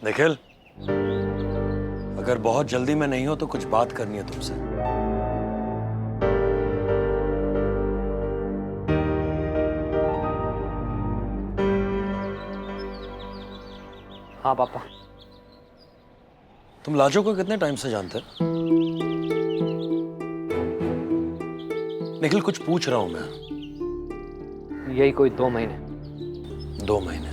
निखिल, अगर बहुत जल्दी में नहीं हो तो कुछ बात करनी है तुमसे। हाँ पापा। तुम लाजो को कितने टाइम से जानते हो? निखिल, कुछ पूछ रहा हूं मैं। यही कोई 2 महीने। 2 महीने।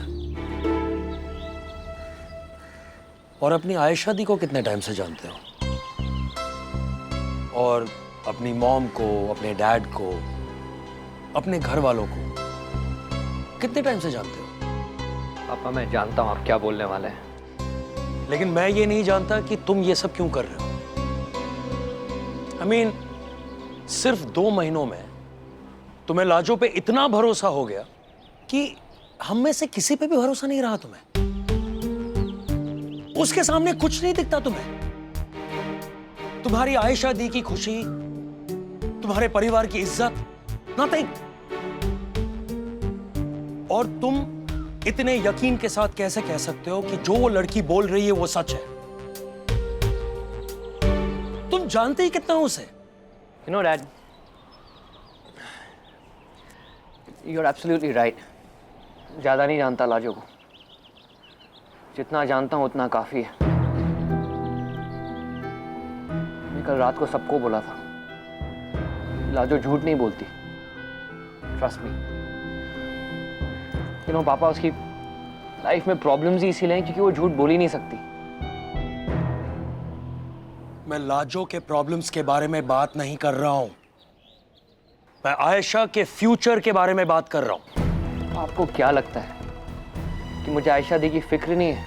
और अपनी आयशा दी को कितने टाइम से जानते हो? और अपनी मॉम को, अपने डैड को, अपने घर वालों को कितने टाइम से जानते हो? पापा मैं जानता हूँ आप क्या बोलने वाले हैं, लेकिन मैं ये नहीं जानता कि तुम ये सब क्यों कर रहे हो। I mean, सिर्फ 2 महीनों में तुम्हें लाजो पे इतना भरोसा हो गया कि हम में से किसी पे भी भरोसा नहीं रहा तुम्हें। उसके सामने कुछ नहीं दिखता तुम्हें। तुम्हारी आयशा दी की खुशी, तुम्हारे परिवार की इज्जत, नथिंग। और तुम इतने यकीन के साथ कैसे कह सकते हो कि जो वो लड़की बोल रही है वो सच है? तुम जानते ही कितना उसे। You know Dad, you're absolutely right. ज्यादा नहीं जानता लाजो को, जितना जानता हूं उतना काफी है। मैं कल रात को सबको बोला था, लाजो झूठ नहीं बोलती, ट्रस्ट मी। You know पापा, उसकी लाइफ में प्रॉब्लम्स ही इसीलिए हैं क्योंकि वो झूठ बोल ही नहीं सकती। मैं लाजो के प्रॉब्लम्स के बारे में बात नहीं कर रहा हूं, मैं आयशा के फ्यूचर के बारे में बात कर रहा हूं। आपको क्या लगता है कि मुझे आयशा दी की फिक्र नहीं है?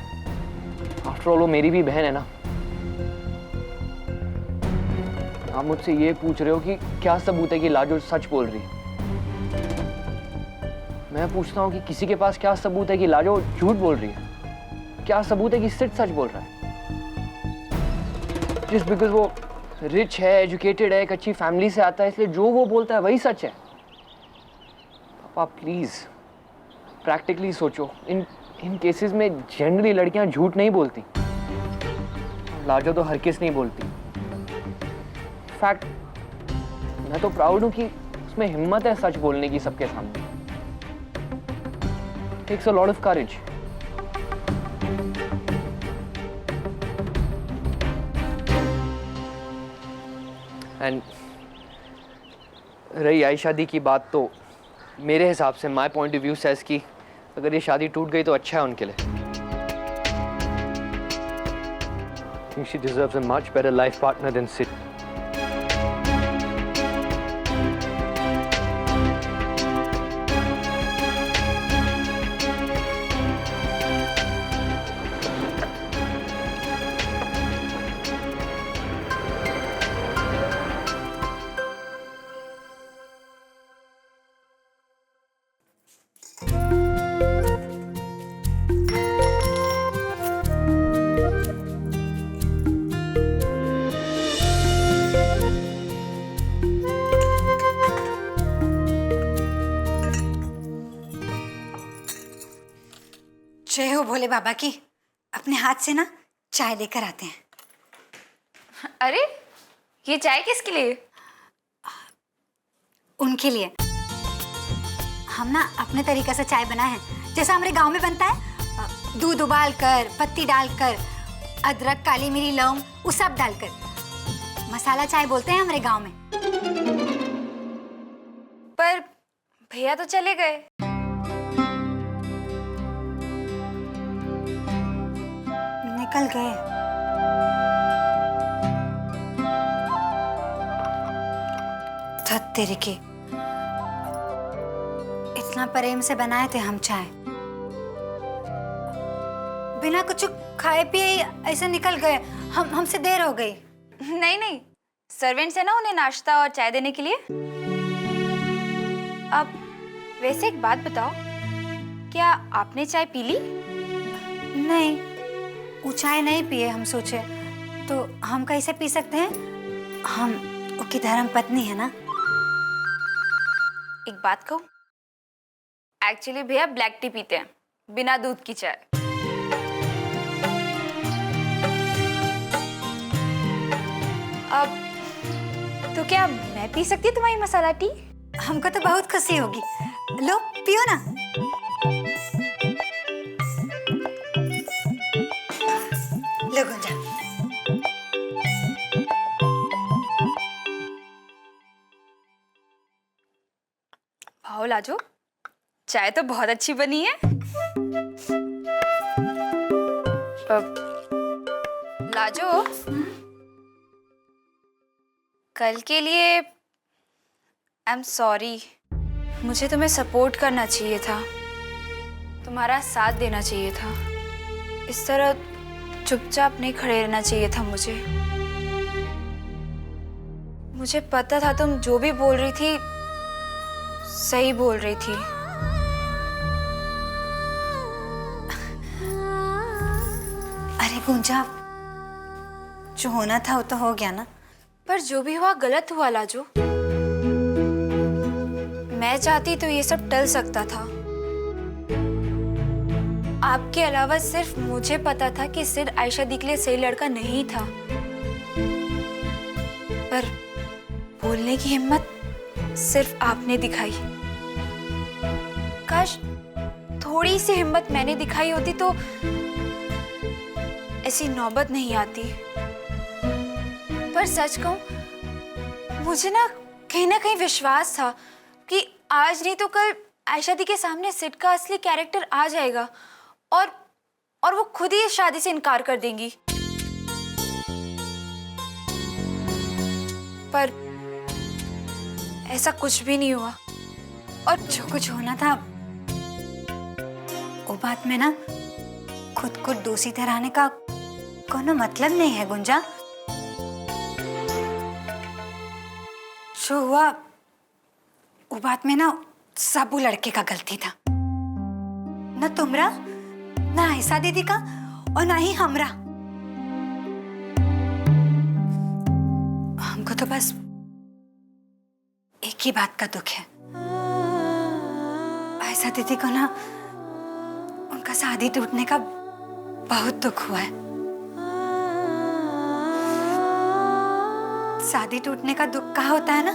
आफ्टर ऑल वो मेरी भी बहन है ना। आप मुझसे ये पूछ रहे हो कि क्या सबूत है कि लाजो सच बोल रही है। मैं पूछता हूँ कि किसी के पास क्या सबूत है कि लाजो झूठ बोल रही है? क्या सबूत है कि सिर्फ सच बोल रहा है? जस्ट बिकॉज वो रिच है, एजुकेटेड है, एक अच्छी फैमिली से आता है, इसलिए जो वो बोलता है वही सच है। पापा प्लीज प्रैक्टिकली सोचो। इन केसेस में जनरली लड़कियां झूठ नहीं बोलती। लाजो तो हर किस नहीं बोलती। फैक्ट, मैं तो प्राउड हूं कि उसमें हिम्मत है सच बोलने की सबके सामने। Takes a lot of courage. And रही आयशा दी की बात, तो मेरे हिसाब से my point of view says कि अगर ये शादी टूट गई तो अच्छा है उनके लिए। I think she deserves a much better life partner than Sid. जय हो भोले बाबा की। अपने हाथ से ना चाय लेकर आते हैं। अरे ये चाय किसके लिए? उनके लिए। हम ना अपने तरीके से चाय बनाए हैं, जैसा हमारे गांव में बनता है। दूध उबाल कर, पत्ती डालकर, अदरक, काली मिरी, लौंग, वो सब डालकर मसाला चाय बोलते हैं हमारे गांव में। पर भैया तो चले गए। निकल गए। धत तेरे के, इतना प्रेम से बनाए थे हम चाय, बिना कुछ खाए पिए ऐसे निकल गए। हमसे देर हो गई। नहीं नहीं, सर्वेंट्स है ना उन्हें नाश्ता और चाय देने के लिए। अब वैसे एक बात बताओ, क्या आपने चाय पी ली? नहीं, वो चाय नहीं पिए। हम सोचे तो हम कैसे पी सकते हैं, हम उसकी धर्म पत्नी है ना। एक बात कहूं, एक्चुअली भैया ब्लैक टी पीते हैं, बिना दूध की चाय। अब तो क्या मैं पी सकती हूँ तुम्हारी मसाला टी? हमको तो बहुत खुशी होगी। लो पियो ना। लो गुंजा। भाव लाजो, चाय तो बहुत अच्छी बनी है। लाजो, कल के लिए आई एम सॉरी। मुझे तुम्हें सपोर्ट करना चाहिए था, तुम्हारा साथ देना चाहिए था। इस तरह चुपचाप नहीं खड़े रहना चाहिए था मुझे पता था तुम जो भी बोल रही थी सही बोल रही थी। अरे गुंजा, जो होना था वो तो हो गया ना। पर जो भी हुआ गलत हुआ लाजो। मैं चाहती तो ये सब टल सकता था। आपके अलावा सिर्फ मुझे पता था कि सिड आयशा दी के लिए सही लड़का नहीं था। पर बोलने की हिम्मत सिर्फ आपने दिखाई। काश थोड़ी सी हिम्मत मैंने दिखाई होती तो ऐसी नौबत नहीं आती। पर सच कहूं, मुझे ना कहीं विश्वास था कि आज नहीं तो कल आयशा दी के सामने सिड का असली कैरेक्टर आ जाएगा और वो खुद ही इस शादी से इनकार कर देंगी। पर ऐसा कुछ भी नहीं हुआ। और जो कुछ होना था वो बात में ना खुद को दोषी ठहराने का कोनो मतलब नहीं है गुंजा। जो हुआ वो बात में ना सब वो लड़के का गलती था, ना तुमरा, ना आयशा दीदी का और ना ही हमरा। हमको तो बस एक ही बात का दुख है। आयशा दीदी को ना उनका शादी टूटने का बहुत दुख हुआ है। शादी टूटने का दुख कहाँ होता है ना,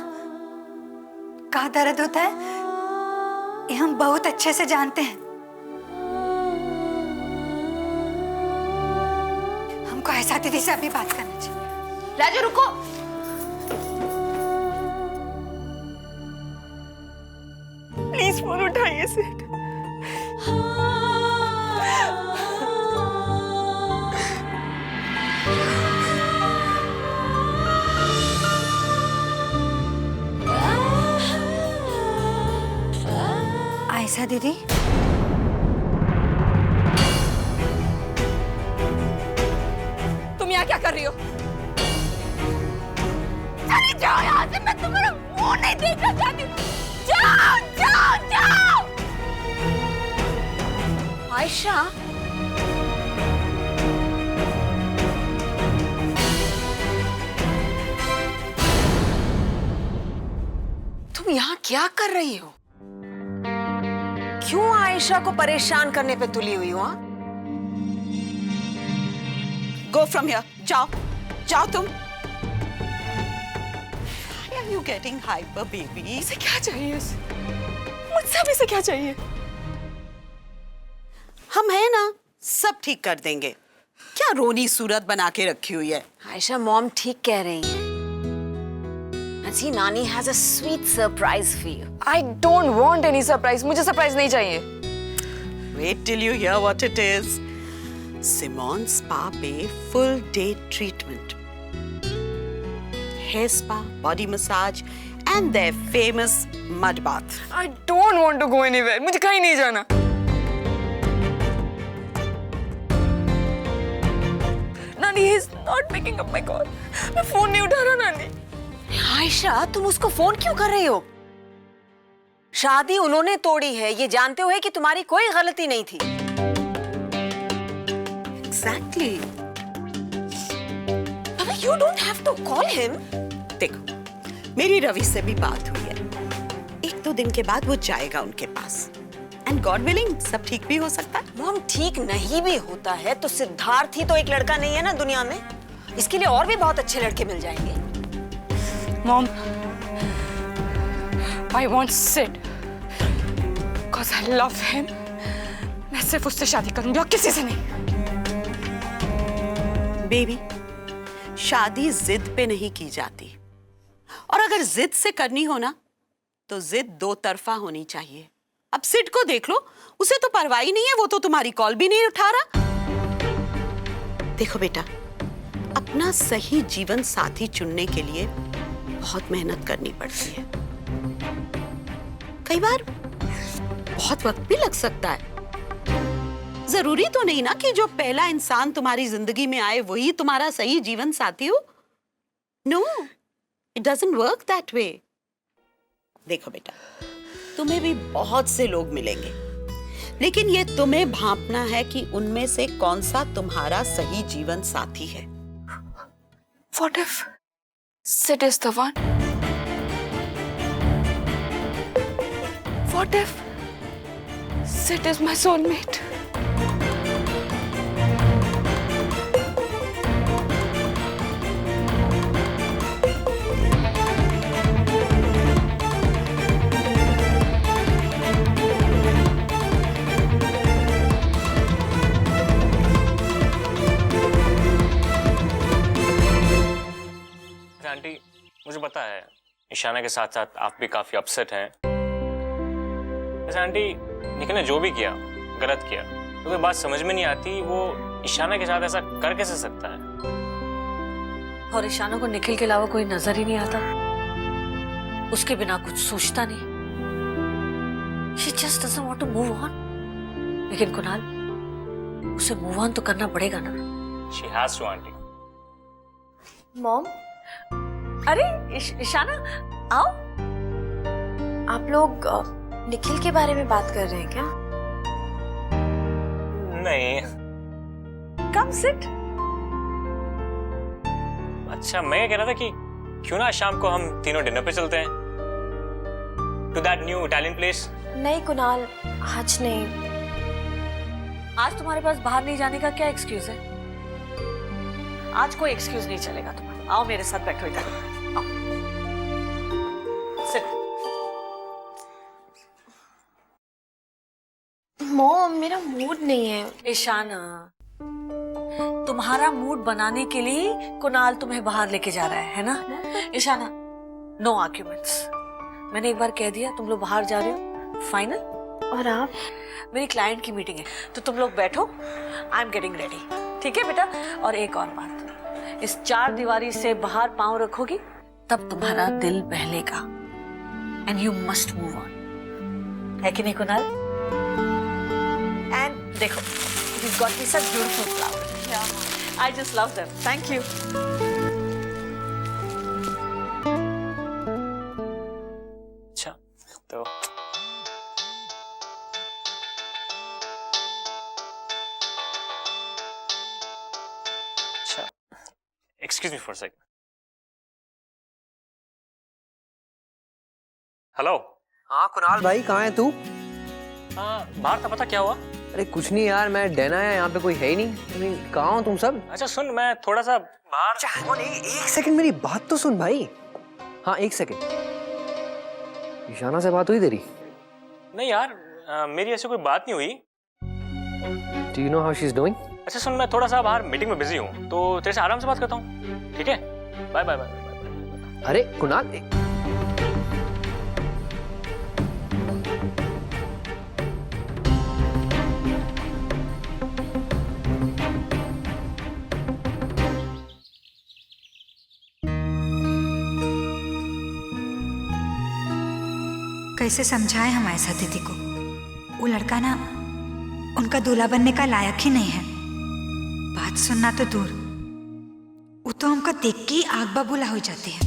कहाँ दर्द होता है, ये हम बहुत अच्छे से जानते हैं। हमको आयशा दीदी से अभी बात करना चाहिए। राजू रुको। प्लीज फोन उठाइए सिड। आयशा दीदी, तुम यहाँ क्या कर रही हो? अरे जाओ यहाँ से, मैं तुम्हारा मुंह नहीं देखना चाहती। जाओ जाओ जाओ। आयशा, तुम यहाँ क्या कर रही हो? क्यों आयशा को परेशान करने पे तुली हुई हो? Go from here. जाओ, जाओ तुम। Why are you getting hyper, baby? इसे क्या चाहिए? मुझसे अब इसे क्या चाहिए? हम हैं ना, सब ठीक कर देंगे। क्या रोनी सूरत बना के रखी हुई है? आयशा मॉम ठीक कह रही हैं। See, नानी has a sweet surprise for you. I don't want any surprise. मुझे सरप्राइज नहीं चाहिए। Wait till you hear what it is. Simone Spa पे full day treatment, hair spa, body massage, and their famous mud bath. I don't want to go anywhere. मुझे कहीं नहीं जाना। नानी, he is not picking up my call. मैं phone नहीं उठा रहा नानी। आयशा, तुम उसको फोन क्यों कर रही हो? शादी उन्होंने तोड़ी है, ये जानते हुए कि तुम्हारी कोई गलती नहीं थी। Exactly. But you don't have to call him. देखो, मेरी रवि से भी बात हुई है। 1-2 दिन के बाद वो जाएगा उनके पास। And God willing, सब ठीक भी हो सकता है। मॉम, ठीक नहीं भी होता है तो सिद्धार्थ ही तो एक लड़का नहीं है ना दुनिया में। इसके लिए और भी बहुत अच्छे लड़के मिल जाएंगे। Mom, I want Sid. Because I love him. मैं सिर्फ उससे शादी करूंगी और किसी से नहीं। बेबी, शादी जिद पे नहीं की जाती, और अगर जिद से करनी हो ना तो जिद दो तरफा होनी चाहिए। अब सिड को देख लो, उसे तो परवाह ही नहीं है, वो तो तुम्हारी कॉल भी नहीं उठा रहा। देखो बेटा, अपना सही जीवन साथी चुनने के लिए बहुत मेहनत करनी पड़ती है। कई बार बहुत वक्त भी लग सकता है। जरूरी तो नहीं ना कि जो पहला इंसान तुम्हारी जिंदगी में आए वही तुम्हारा सही जीवन साथी हो। No, it doesn't work that way. देखो बेटा, तुम्हें भी बहुत से लोग मिलेंगे, लेकिन ये तुम्हें भांपना है कि उनमें से कौन सा तुम्हारा सही जीवन साथी है। What if Sid is the one? What if Sid is my soulmate? Aunty, मुझे पता है ईशाना के साथ साथ आप भी काफी अपसेट हैं। वैसे आंटी, निखिल ने जो भी किया गलत किया, तो कोई बात समझ में नहीं आती वो ईशाना के साथ ऐसा कर कैसे सकता है। और ईशाना को निखिल के अलावा कोई नजर ही नहीं आता, उसके बिना कुछ सोचता नहीं। She just doesn't want to move on. लेकिन कुणाल, उसे मूव ऑन तो करना पड़ेगा ना। She has to, aunty. Mom, अरे ईशाना, आओ। आप लोग निखिल के बारे में बात कर रहे हैं क्या? नहीं। Come sit. अच्छा, मैं ये कह रहा था कि क्यों ना शाम को हम तीनों डिनर पे चलते हैं, to that new Italian place. नहीं कुणाल, आज नहीं। आज तुम्हारे पास बाहर नहीं जाने का क्या एक्सक्यूज है? आज कोई एक्सक्यूज नहीं चलेगा तुम्हारा। आओ मेरे साथ बैठो इधर। आओ। सिट। मॉम, मेरा मूड नहीं है। ईशाना, तुम्हारा मूड बनाने के लिए कुणाल तुम्हें बाहर लेके जा रहा है ना? Ishana, no arguments. मैंने एक बार कह दिया, तुम लोग बाहर जा रहे हो, फाइनल। और आप? मेरी क्लाइंट की मीटिंग है, तो तुम लोग बैठो, आई एम गेटिंग रेडी। ठीक है बेटा? और एक और बात, इस चार दीवारी से बाहर पांव रखोगी तब तुम्हारा दिल बहलेगा, and you must move on. है कि नहीं कुणाल? एंड देखो, you got me such beautiful flower, I just love them. Thank you. अच्छा, तो excuse me for second. Hello. हाँ कुणाल भाई, कहाँ है तू? बाहर था, पता क्या हुआ? अरे कुछ नहीं यार, मैं डैना है, यहाँ पे कोई है ही नहीं। कहाँ हो तुम सब? अच्छा सुन, मैं थोड़ा सा बाहर। एक सेकंड, मेरी बात तो सुन भाई। हाँ एक सेकंड, ईशाना से बात हुई तेरी? नहीं यार, मेरी ऐसी कोई बात नहीं हुई। Do you know how she's doing? अच्छा सुन, मैं थोड़ा सा बाहर मीटिंग में बिजी हूँ, तो तेरे से आराम से बात करता हूँ, ठीक है? Bye bye bye. अरे कुणाल, कैसे समझाएं हम ऐसा दीदी को? वो लड़का ना उनका दूल्हा बनने का लायक ही नहीं है। बात सुनना तो दूर, वो तो हमको देख के ही आग बबूला हो जाती है।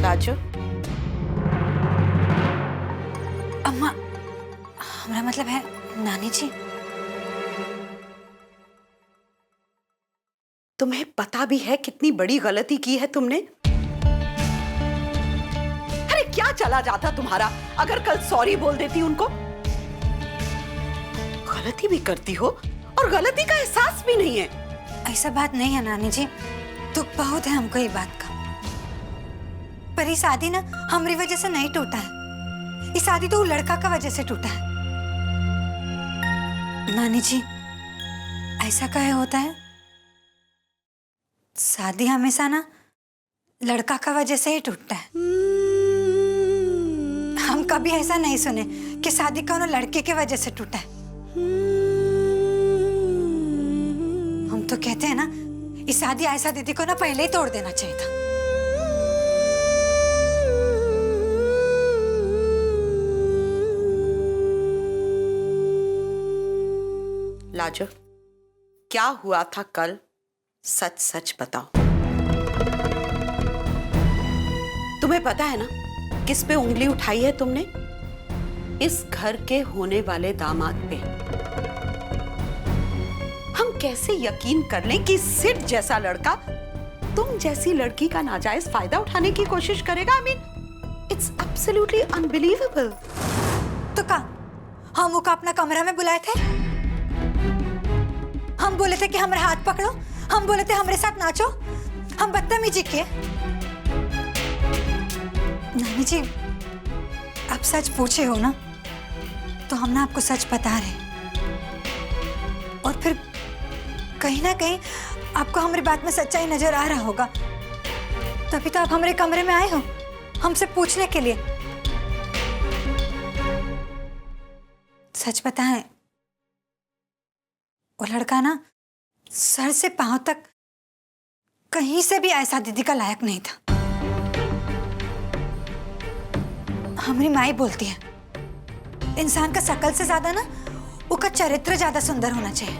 राजू, अम्मा, हमारा मतलब है नानी जी। तुम्हें पता भी है कितनी बड़ी गलती की है तुमने? अरे क्या चला जाता तुम्हारा अगर कल सॉरी बोल देती उनको? गलती भी करती हो और गलती का एहसास भी नहीं है। ऐसा बात नहीं है नानी जी, दुख बहुत है हमको ये बात का। पर ये शादी ना हमारी वजह से नहीं टूटा है, ये शादी तो वो लड़का का वजह से टूटा है। नानी जी ऐसा काहे होता है? शादी हमेशा ना लड़का का वजह से ही टूटता है। हम कभी ऐसा नहीं सुने कि शादी कौन लड़के के वजह से टूटा है। हम तो कहते हैं ना, इस शादी आयशा दीदी को ना पहले ही तोड़ देना चाहिए था। लाजो, क्या हुआ था कल? सच सच बताओ। तुम्हें पता है ना किस पे उंगली उठाई है तुमने? इस घर के होने वाले दामाद पे। हम कैसे यकीन कर लें कि सिड जैसा लड़का तुम जैसी लड़की का नाजायज फायदा उठाने की कोशिश करेगा? I mean it's absolutely unbelievable. तो का हम वो अपना कमरा में बुलाए थे, हम बोले थे कि हमारे हाथ पकड़ो, हम बोले थे हमारे साथ नाचो, हम बदतमीजी किए। नानी जी आप सच पूछे हो ना, तो हम ना आपको सच बता रहे, और फिर कहीं ना कहीं आपको हमारी बात में सच्चाई नजर आ रहा होगा, तभी तो आप हमारे कमरे में आए हो हमसे पूछने के लिए। सच बताएं, वो लड़का ना सर से पांव तक कहीं से भी आयशा दीदी का लायक नहीं था। हमारी माई बोलती है इंसान का शकल से ज्यादा ना उसका चरित्र ज्यादा सुंदर होना चाहिए।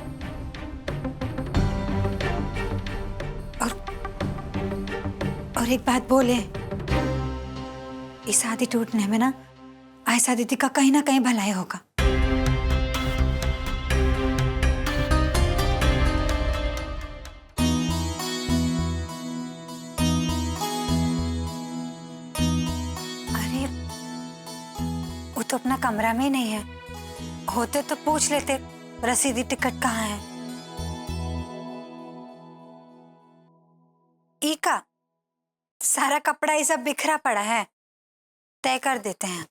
और एक बात बोले, इस शादी टूटने में ना आयशा दीदी का कहीं ना कहीं भलाई होगा। तो अपना कमरा में ही नहीं है, होते तो पूछ लेते रसीदी टिकट कहाँ है। इका सारा कपड़ा ये सब बिखरा पड़ा है, तय कर देते हैं।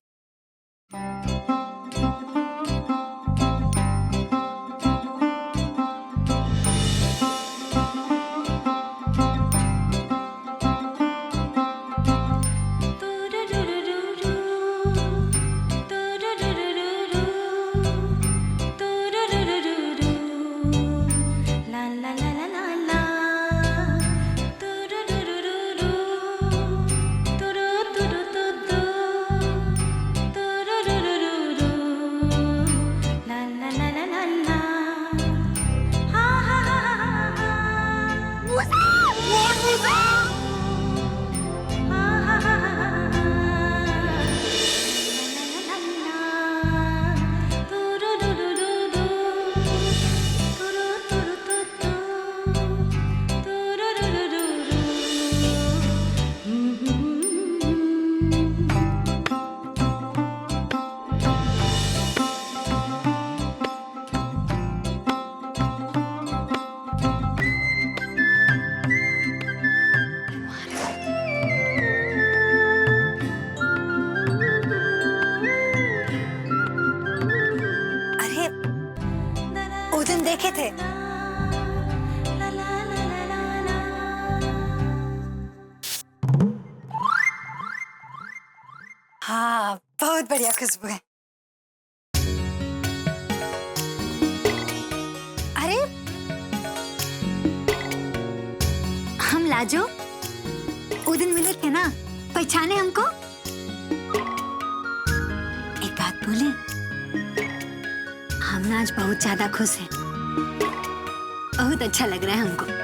देखे थे। हाँ, बहुत बढ़िया खुशबू है। अरे हम लाजो उस दिन मिले थे ना, पहचाने हमको? एक बात बोले, हम ना आज बहुत ज्यादा खुश हैं, बहुत अच्छा लग रहा है हमको।